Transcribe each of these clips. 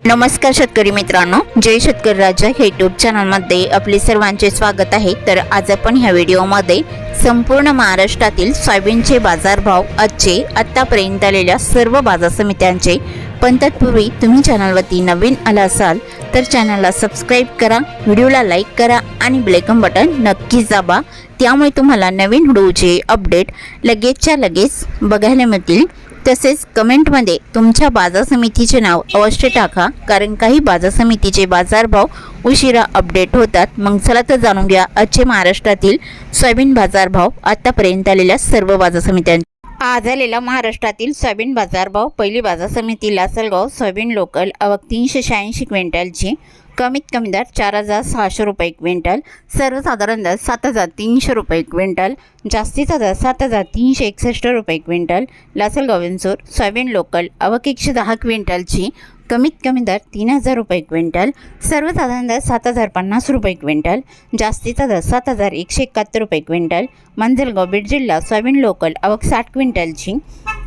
नमस्कार शेतकरी मित्रांनो, जय शेतकरी राजा हे यूट्यूब चॅनलमध्ये आपले सर्वांचे स्वागत आहे। तर आज आपण ह्या व्हिडिओमध्ये संपूर्ण महाराष्ट्रातील सोयाबीनचे बाजारभाव आजचे आतापर्यंत आलेल्या सर्व बाजार समित्यांचे, पण तत्पूर्वी तुम्ही चॅनलवरती नवीन आला असाल तर चॅनलला सबस्क्राईब करा, व्हिडिओला लाईक करा आणि बेल आयकॉन बटन नक्कीच दाबा, त्यामुळे तुम्हाला नवीन व्हिडिओचे अपडेट लगेचच्या लगेच बघायला मिळतील। तसेच कमेंटमध्ये तुमच्या बाजार समितीचे नाव अवश्य टाका, कारण काही बाजार समितीचे बाजारभाव उशिरा अपडेट होतात। मग चला तर जाणून घ्या आजचे महाराष्ट्रातील सोयाबीन बाजारभाव आतापर्यंत आलेल्या सर्व बाजार समित्यांचे। आज आलेला महाराष्ट्रातील सोयाबीन बाजारभाव। पहिली बाजार समिती लासलगाव सोयाबीन लोकल, आवक 386 क्विंटलची, कमीत कमी दर 4600 रुपये क्विंटल, सर्वसाधारण दर 7300 रुपये क्विंटल, जास्तीचा दर 7361 रुपये quintal. Lasalgaon Vinchur soybean local, आवक 110 क्विंटलची, कमीत कमी दर 3000 रुपये क्विंटल, सर्वसाधारण दर 7050 रुपये क्विंटल, जास्तीचा दर 7171 रुपये क्विंटल। मंजलगाव बीड जिल्हा सोयाबीन लोकल, आवक 60 क्विंटलची,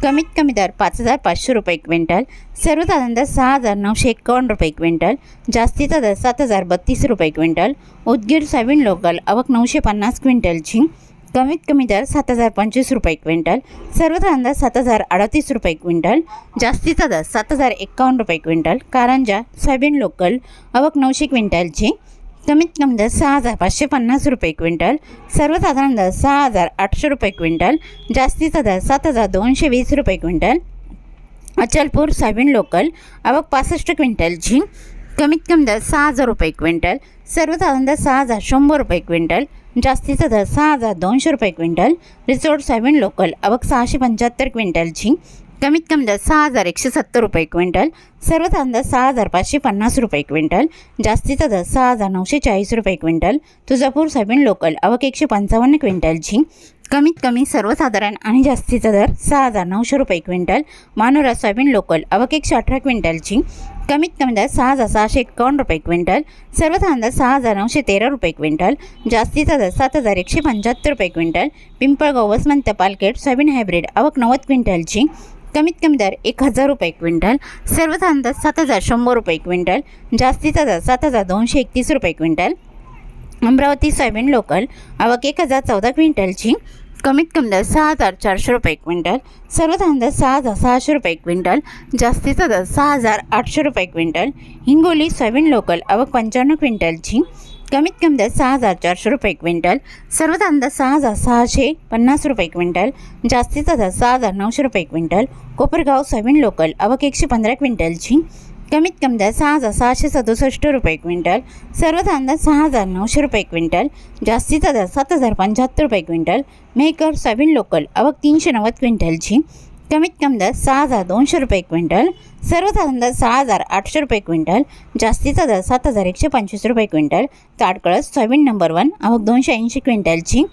कमीत कमी दर 5500 रुपये क्विंटल, सर्वसाधारण दर 6951 रुपये क्विंटल, जास्तीचा दर 7032 रुपये क्विंटल। उदगीर सोयाबीन लोकल, आवक 950 क्विंटलची, कमीत कमी दर 7025 रुपये क्विंटल, सर्वसाधारण दर 7038 रुपये क्विंटल, जास्तीचा दर 7051 रुपये क्विंटल। कारंजा सोयाबीन लोकल, आवक 900 क्विंटलची, कमीत कमी दर 6550 रुपये क्विंटल, सर्वसाधारण दर 6800 रुपये क्विंटल, जास्तीचा दर 7220 रुपये क्विंटल। अचलपूर सोयाबीन लोकल, आवक 65 क्विंटलची, कमीत कमी दर 6000 रुपये क्विंटल, सर्वसाधारण दर 6100 रुपये क्विंटल, जास्तीचा दर 6200 रुपये क्विंटल। रिसोड सोयाबीन लोकल, आवक 675 क्विंटलची, कमीत कमी दर 6170 रुपये क्विंटल, सर्वसाधारण दर 6550 रुपये क्विंटल, जास्तीचा दर 6940 रुपये क्विंटल। तुळजापूर सोयाबीन लोकल, आवक 155 क्विंटलची, कमीत कमी सर्वसाधारण आणि जास्तीचा दर 6900 रुपये क्विंटल। मानोरा सोयाबीन लोकल, आवक 118 क्विंटलची, कमीत कमी दर 6651 रुपये क्विंटल, सर्वसाधारण दर 6913 रुपये क्विंटल, जास्तीचा दर 7175 रुपये quintal. Pimpalgaon Vasmant Palkhed soybean hybrid, आवक 90 क्विंटलची, कमीत कमी दर 1000 रुपये क्विंटल, सर्वसाधारण दर 7100 रुपये क्विंटल, जास्तीचा दर 7231 रुपये क्विंटल। अमरावती सोयाबीन लोकल, आवक 1014 क्विंटलची, कमीत कमी दर 6400 रुपये क्विंटल, सर्वसाधारण दर 6600 रुपये क्विंटल, जास्तीचा दर 6800 रुपये क्विंटल। हिंगोली सोयाबीन लोकल, आवक 55 क्विंटलची, कमीत कमी दर 6400 रुपये क्विंटल, सर्वसाधारण दर 6650 रुपये क्विंटल, जास्तीचा दर 6900 रुपये क्विंटल। कोपरगाव सोयाबीन लोकल, आवक 115 क्विंटलची, कमीत कमी दर 6667 रुपये क्विंटल, सर्वसाधारण दर 6900 रुपये क्विंटल, जास्तीचा दर 7075 रुपये क्विंटल। मेहकर सोयाबीन लोकल, आवक 390 क्विंटलची, कमीत कमी दर 6200 रुपये क्विंटल, सर्वसाधारण दर 6800 रुपये क्विंटल, जास्तीचा दर 7125 रुपये क्विंटल। ताडकळस सोयाबीन नंबर 1, आवक 280 क्विंटलची,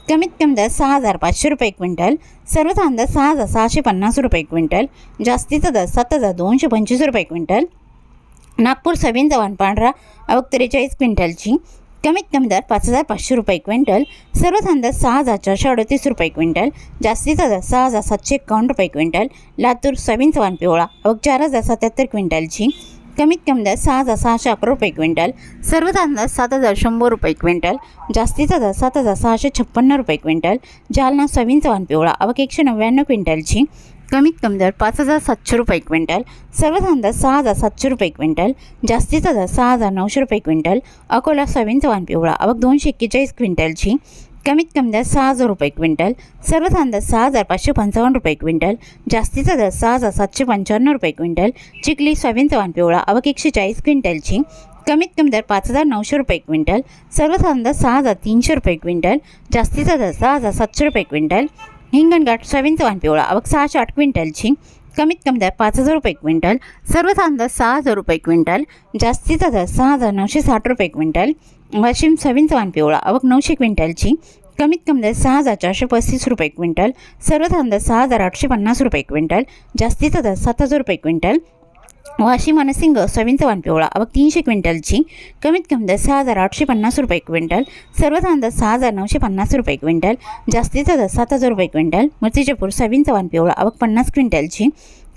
कमीत कमी दर 6500 रुपये क्विंटल, सर्वसाधारण दर 6650 रुपये क्विंटल, जास्तीचा दर 7225 रुपये क्विंटल। नागपूर सोयाबीन जवान पांढरा, आवक 43 क्विंटलची, कमीत कमी दर 5500 रुपये क्विंटल, सर्वसाधारण दर 6438 रुपये क्विंटल, जास्तीचा दर 6751 रुपये क्विंटल। लातूर सोयाबीन जवान पिवळा, आवक 4077 क्विंटलची, कमीत कमी दर 6611 रुपये क्विंटल, सर्वसाधारण दर 7100 रुपये क्विंटल, जास्तीचा दर 7656 रुपये क्विंटल। जालना सोयाबीन जवान पिवळा, आवक 199 क्विंटलची, कमीत कमी दर 5700 रुपये क्विंटल, सर्वसाधारण दर 6700 रुपये क्विंटल, जास्तीचा दर 6900 रुपये क्विंटल। अकोला सोयाबीन जवान पिवळा, आवक 241 क्विंटलची, कमीत कमी दर 6000 रुपये क्विंटल, सर्वसाधारण दर 6555 रुपये क्विंटल, जास्तीचा दर 6755 रुपये क्विंटल। चिखली सोयाबीन जवान पिवळा, आवक 140 क्विंटलची, कमीत कमी दर 5900 रुपये क्विंटल, सर्वसाधारण दर 6300 रुपये क्विंटल, जास्तीचा दर 6700 रुपये क्विंटल। हिंगणघाट सोयाबीन जवान पिवळा, आवक 608 क्विंटलची, कमीत कमी दर 5000 रुपये क्विंटल, सर्वसाधारण दर 6000 रुपये क्विंटल, जास्तीचा दर 6960 रुपये क्विंटल। वाशिम सोयाबीन जवान पिवळा, आवक 900 क्विंटलची, कमीत कमी दर 6435 रुपये क्विंटल, सर्वसाधारण दर 6850 रुपये क्विंटल, जास्तीचा दर 7000 रुपये क्विंटल। वाशिम मनसिंग सोयाबीन जवान पिवळा, आवक 300 क्विंटलची, कमीत कमी दर 6850 रुपये क्विंटल, सर्वसाधारण दर 6950 रुपये क्विंटल, जास्तीचा दर 7000 रुपये क्विंटल। मूर्तिजापूर सोयाबीन जवान पिवळा, आवक 50 क्विंटलची,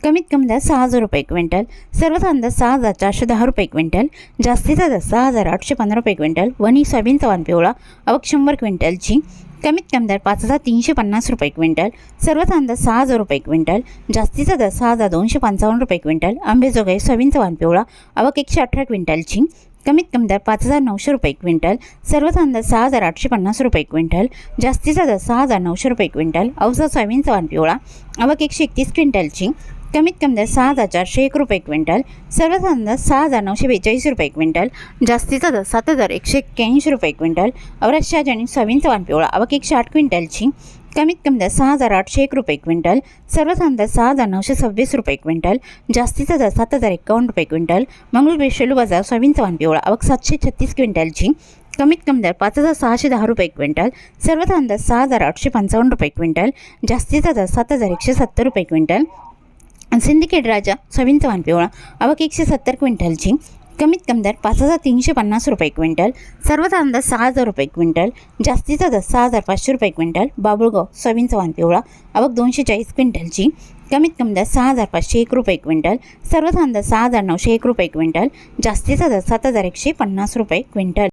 कमीत कमी दर 6,000 रुपये क्विंटल, सर्वसाधारण दर 6,410 रुपये क्विंटल, जास्तीचा दर 6,815 रुपये क्विंटल. वणी सोयाबीनचा वाण पिवळा आवक 100 क्विंटलची, कमीत कमी दर 5,350 रुपये क्विंटल, सर्वसाधारण दर 6,000 रुपये क्विंटल, जास्तीचा दर 6,255 रुपये क्विंटल. अंबेजोगाई सोयाबीनचा वाण पिवळा आवक 118 क्विंटलची, कमीत कमी दर 5,900 रुपये क्विंटल, सर्वसाधारण दर 6,850 रुपये क्विंटल, जास्तीचा दर 6,900 रुपये क्विंटल. औसा सोयाबीनचा वाण पिवळा आवक 131 क्विंटलची, कमीत कमी दर 6,401 रुपये क्विंटल, सर्वसाधारण दर 6,942 रुपये क्विंटल, जास्तीचा दर 7,181 रुपये क्विंटल. औरत शहाजनी सोयाबीनचा वाण पिवळा आवक 108 क्विंटलची, कमीत कमी दर 6,801 रुपये क्विंटल, सर्वसाधारण दर 6,926 रुपये क्विंटल, जास्तीचा दर 7,051 रुपये क्विंटल. मंगळूर शेलू बाजार सोयाबीनचा वाण पिवळा आवक 736 क्विंटलची, कमीत कमी दर 5,610 रुपये क्विंटल, सर्वसाधारण दर 6,855 रुपये क्विंटल, जास्तीचा दर 7,170 रुपये क्विंटल. सिंडिकेट राजा सोयाबीनचा वाण पिवळा आवक 170 क्विंटलची, कमीत कमी दर 5,350 रुपये क्विंटल, सर्वसाधारण दर 6,000 रुपये क्विंटल, जास्तीचा दर 6,500 रुपये क्विंटल. बाबुळगाव सोयाबीनचा वाण पिवळा आवक 240 क्विंटलची, कमीत कमी दर 6,501 रुपये क्विंटल, सर्वसाधारण दर 6,901 रुपये क्विंटल, जास्तीचा दर 7,150 रुपये क्विंटल.